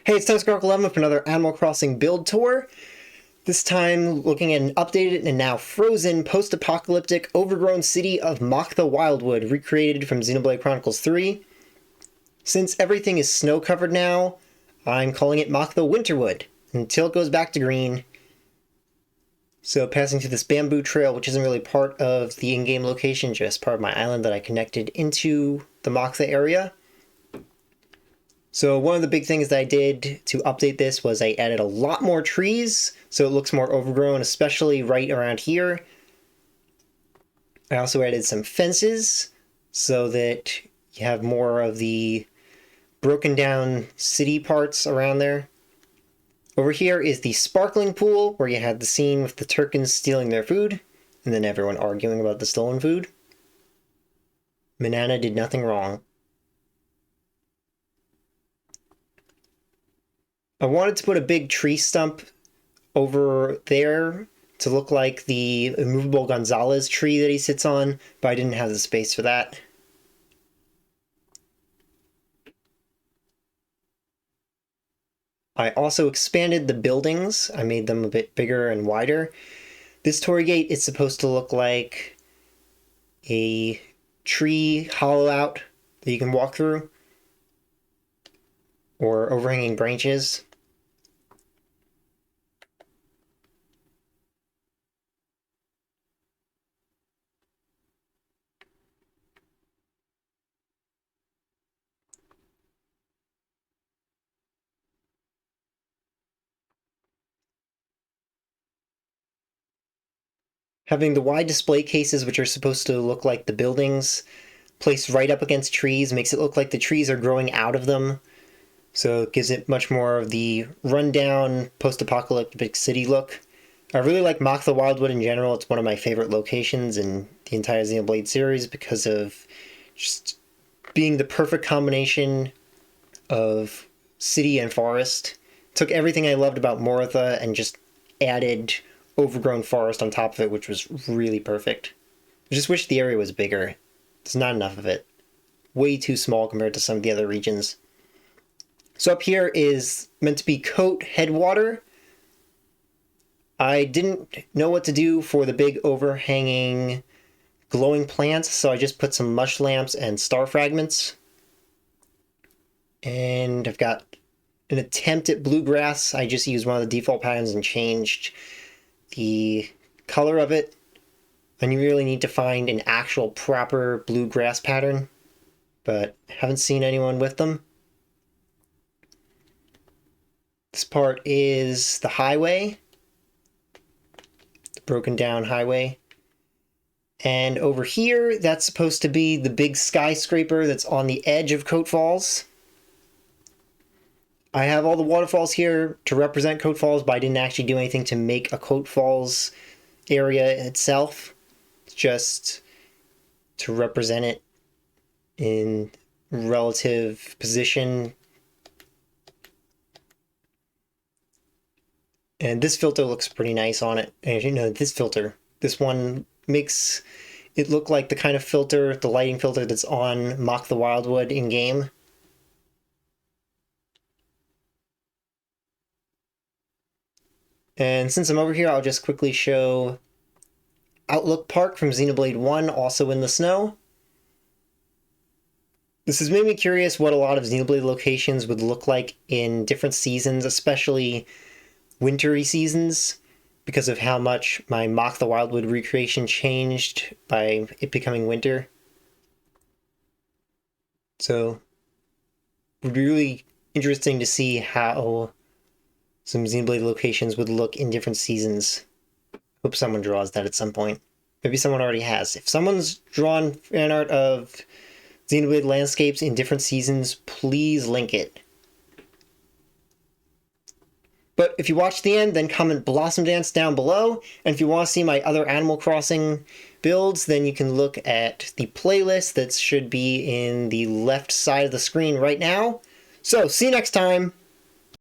Hey, it's Time11 with another Animal Crossing build tour. This time looking at an updated and now frozen post-apocalyptic overgrown city of Maktha Wildwood, recreated from Xenoblade Chronicles 3. Since everything is snow-covered now, I'm calling it Maktha Winterwood, until it goes back to green. So passing through this bamboo trail, which isn't really part of the in-game location, just part of my island that I connected into the Maktha area. So one of the big things that I did to update this was I added a lot more trees, so it looks more overgrown, especially right around here. I also added some fences, so that you have more of the broken down city parts around there. Over here is the sparkling pool, where you had the scene with the Turkans stealing their food, and then everyone arguing about the stolen food. Manana did nothing wrong. I wanted to put a big tree stump over there to look like the immovable Gonzalez tree that he sits on, but I didn't have the space for that. I also expanded the buildings. I made them a bit bigger and wider. This torii gate is supposed to look like a tree hollow out that you can walk through, or overhanging branches. Having the wide display cases, which are supposed to look like the buildings, placed right up against trees, makes it look like the trees are growing out of them. So it gives it much more of the rundown, post-apocalyptic city look. I really like Maktha Wildwood in general. It's one of my favorite locations in the entire Xenoblade series because of just being the perfect combination of city and forest. Took everything I loved about Moritha and just added overgrown forest on top of it, which was really perfect. I just wish the area was bigger. There's not enough of it. Way too small compared to some of the other regions. So up here is meant to be Coat Headwater. I didn't know what to do for the big overhanging glowing plants, so I just put some mush lamps and star fragments. And I've got an attempt at bluegrass. I just used one of the default patterns and changed the color of it. And you really need to find an actual proper bluegrass pattern, but haven't seen anyone with them. This part is the highway, the broken down highway. And over here, that's supposed to be the big skyscraper that's on the edge of Coat Falls. I have all the waterfalls here to represent Coat Falls, but I didn't actually do anything to make a Coat Falls area itself. It's just to represent it in relative position. And this filter looks pretty nice on it. And you know, this one makes it look like the kind of filter, the lighting filter that's on Maktha Wildwood in-game. And since I'm over here, I'll just quickly show Outlook Park from Xenoblade 1, also in the snow. This has made me curious what a lot of Xenoblade locations would look like in different seasons, especially wintry seasons, because of how much my Maktha Wildwood recreation changed by it becoming winter. So it would be really interesting to see how some Xenoblade locations would look in different seasons. Hope someone draws that at some point. Maybe someone already has. If someone's drawn fan art of Xenoblade landscapes in different seasons, please link it. But if you watch the end, then comment Blossom Dance down below. And if you want to see my other Animal Crossing builds, then you can look at the playlist that should be in the left side of the screen right now. So, see you next time!